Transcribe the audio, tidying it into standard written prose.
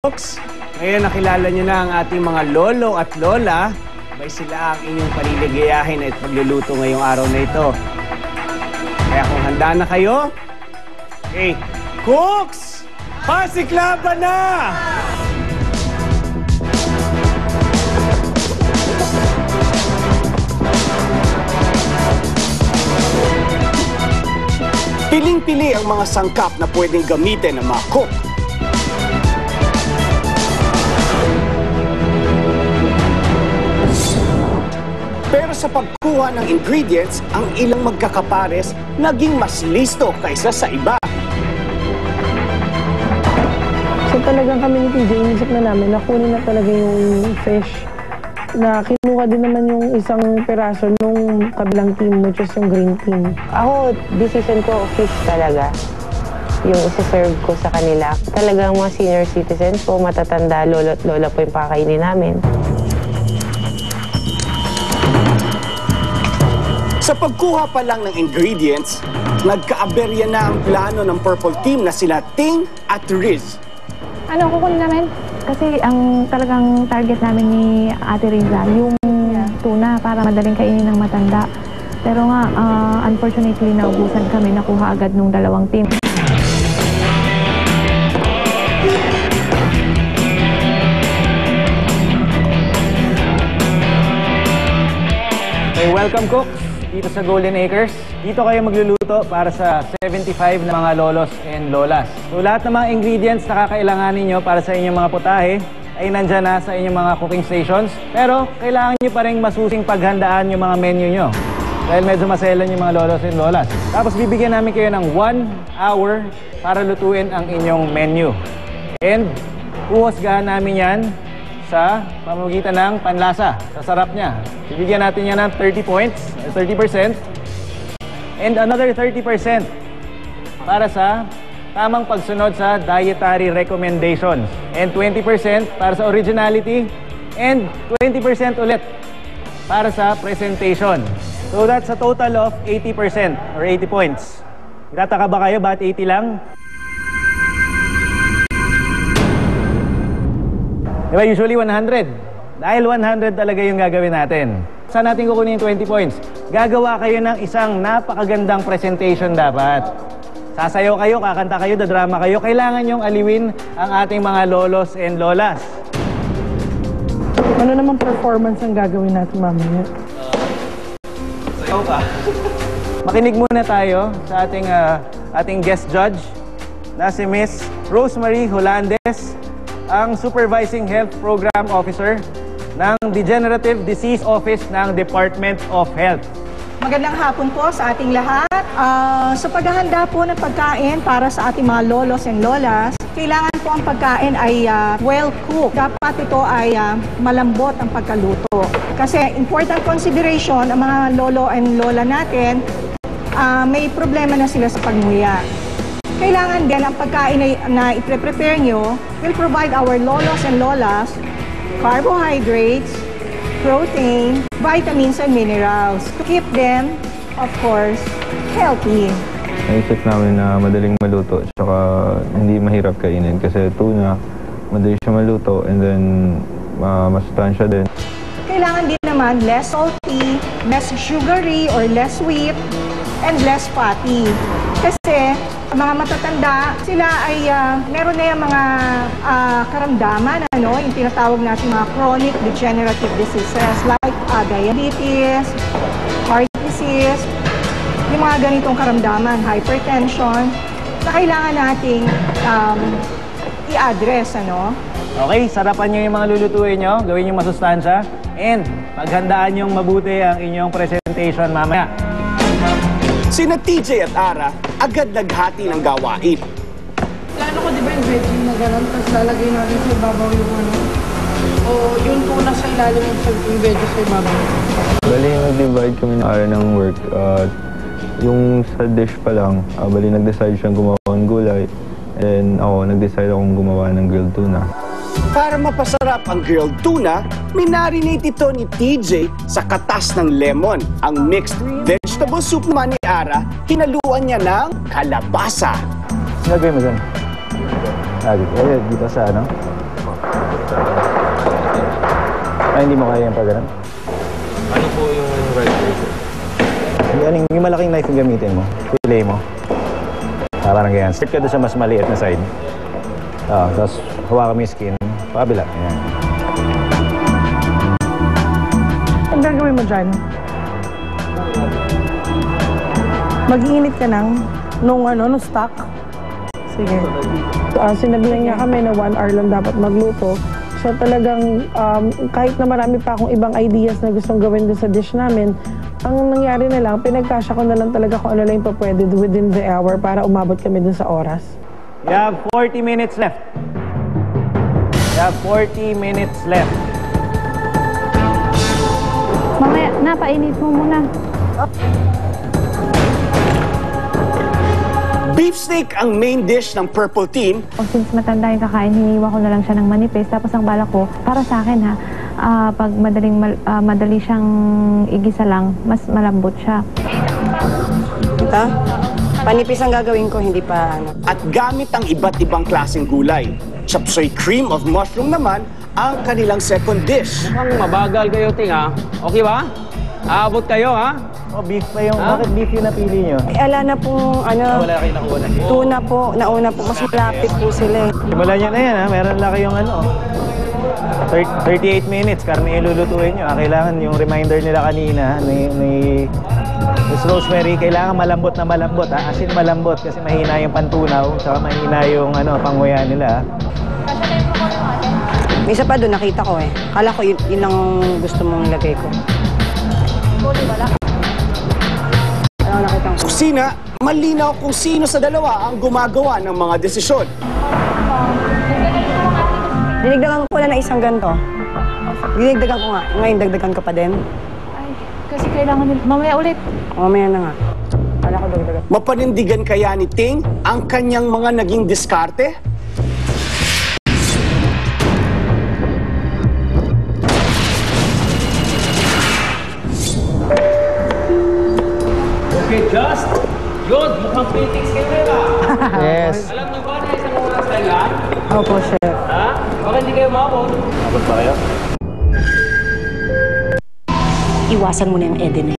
Cooks, ngayon nakilala niyo na ang ating mga lolo at lola. May sila ang inyong paliligayahin at pagluluto ngayong araw na ito. Kaya kung handa na kayo, okay, Cooks! Pasiklaban na! Piling-pili ang mga sangkap na pwedeng gamitin ng mga cook. Pero sa pagkuha ng ingredients, ang ilang magkakapares naging mas listo kaysa sa iba. So talagang kami ni TJ, inisip na namin na kunin na talaga yung fish. Na kinuha din naman yung isang peraso nung kabilang team, which is yung green team. Ako, decision ko, fish talaga. Yung isa-serve ko sa kanila. Talagang mga senior citizens po, matatanda, lolo at lola po yung pakainin namin. Sa pagkuha pa lang ng ingredients, nagkaaberya na ang plano ng Purple Team na sila Ting at Riz. Ano, kukunin namin? Kasi ang talagang target namin ni Ate Riza, yung tuna para madaling kainin ng matanda. Pero nga, unfortunately, naubusan kami, nakuha agad nung dalawang team. Okay, welcome cooks dito sa Golden Acres. Dito kayo magluluto para sa 75 na mga lolos and lolas. So lahat ng mga ingredients na kakailanganin nyo para sa inyong mga putahe ay nandyan na sa inyong mga cooking stations. Pero kailangan nyo pa rin masusing paghandaan yung mga menu nyo. Dahil medyo maselan yung mga lolos and lolas. Tapos bibigyan namin kayo ng 1 hour para lutuin ang inyong menu. And uhusgahan namin yan sa pamamagitan ng panlasa, sa sarap niya. Bibigyan natin yan ng 30 points, 30%, and another 30% para sa tamang pagsunod sa dietary recommendations, and 20% para sa originality, and 20% ulit para sa presentation. So that's a total of 80% or 80 points. Itataka ba kayo, ba't 80 lang? Diba usually 100? Dahil 100 talaga yung gagawin natin. Saan natin kukunin yung 20 points? Gagawa kayo ng isang napakagandang presentation dapat. Sasayaw kayo, kakanta kayo, dadrama kayo. Kailangan nyong aliwin ang ating mga lolos and lolas. Ano naman performance ang gagawin natin mamaya? Sayaw ka. Makinig muna tayo sa ating guest judge na si Miss Rosemary Holandes, ang Supervising Health Program Officer ng Degenerative Disease Office ng Department of Health. Magandang hapon po sa ating lahat. Sa paghahanda po ng pagkain para sa ating mga lolos and lolas, kailangan po ang pagkain ay well-cooked. Dapat ito ay malambot ang pagkaluto. Kasi important consideration, ang mga lolo and lola natin, may problema na sila sa pagnguya. Kailangan din ang pagkain na i-prepare nyo will provide our lolos and lolas carbohydrates, protein, vitamins, and minerals to keep them, of course, healthy. Naisip namin na madaling maluto at hindi mahirap kainin kasi tuna, madali siya maluto and then masustansya din. Kailangan din naman less salty, less sugary or less sweet, and less fatty. Kasi mga matatanda, sila ay meron na yung mga karamdaman, yung tinatawag natin mga chronic degenerative diseases like diabetes, heart disease, yung mga ganitong karamdaman, hypertension, na kailangan nating i-address, Okay, sarapan nyo yung mga lulutuin nyo, gawin yung masustansya, and paghandaan nyo mabuti ang inyong presentation mamaya. Sina TJ at Ara agad naghati ng gawain. Plano ko di ba yung veggie na gano'n, tapos lalagay natin sa ibabaw yung o yun po nasa ilalim yung veggie sa ibabaw. Bali, nag-divide kami ng area ng work. Yung sa dish pa lang, bali nag-decide siyang gumawa ng gulay. And ako, nag-decide akong gumawa ng grilled tuna. Para mapasarap ang grilled tuna, minarinate ito ni TJ sa katas ng lemon. Ang mixed vegetable soup naman ni Ara, hinaluan niya ng kalabasa. Gagawin mo dyan? Dito sa Ay, hindi mo kaya yung pag-ganon? Ano po yung right way? Yung malaking knife yung gamitin mo. Fillet mo. Parang ganyan. Start ka doon sa mas maliit na side. Tapos hawakan mo yung skin. Pakabila. Ayan. Ang gagawin mo dyan? Mag-iinit ka nung stock. Sige. Sinabihan niya kami na 1 hour lang dapat magluto. So talagang kahit na marami pa akong ibang ideas na gustong gawin doon sa dish namin, ang nangyari na lang, pinagkasya ko na lang talaga kung ano lang yung pwede within the hour para umabot kami dun sa oras. You have 40 minutes left. You have 40 minutes left. Mamaya, napainit mo muna. Beefsteak ang main dish ng Purple Team. Since matanda yung kakain, hiniwa ko na lang siya ng manipis. Tapos ang balak ko, para sa akin ha, pag madali siyang igisa lang, mas malambot siya. Ito, panipis ang gagawin ko, hindi pa ano. At gamit ang iba't ibang klaseng gulay. Chapsoy cream of mushroom naman ang kanilang second dish. Mukhang mabagal kayo, Ting, ha? Okay ba? Aabot kayo, ha? Beef pa yung... Bakit beef yung napili nyo? Ala na pong, Wala kayo nakuha na. tuna po, nauna po, mas malapit po sila eh. Simulan nyo na yan, ha? Meron lang kayong 38 minutes, karne ilulutuin nyo. Kailangan yung reminder nila kanina ni Miss Rosemary, kailangan malambot na malambot. As in malambot kasi mahina yung pantunaw, saka mahina yung panguya nila. May isa pa doon, nakita ko eh. Kala ko yun ang gusto mong ilagay ko. Ano nakita ko? Kusina, malinaw kung sino sa dalawa ang gumagawa ng mga desisyon. Dinigdagan ko na isang ganito. Dinigdagan ko nga. Ngayon, dagdagan ko pa din. Ay, kasi kailangan nila. Mamaya ulit. Mamaya na nga. Kala ko dagdagan. Mapanindigan kaya ni Ting ang kanyang mga naging diskarte? Okay, just. Yun, mukhang critics kayo nila. Yes. Alam niyo ba na isang oras lang yan? Opo, chef. Ha? Baka hindi kayo maabot. Abot ba kayo? Iwasan mo na yung Eden eh.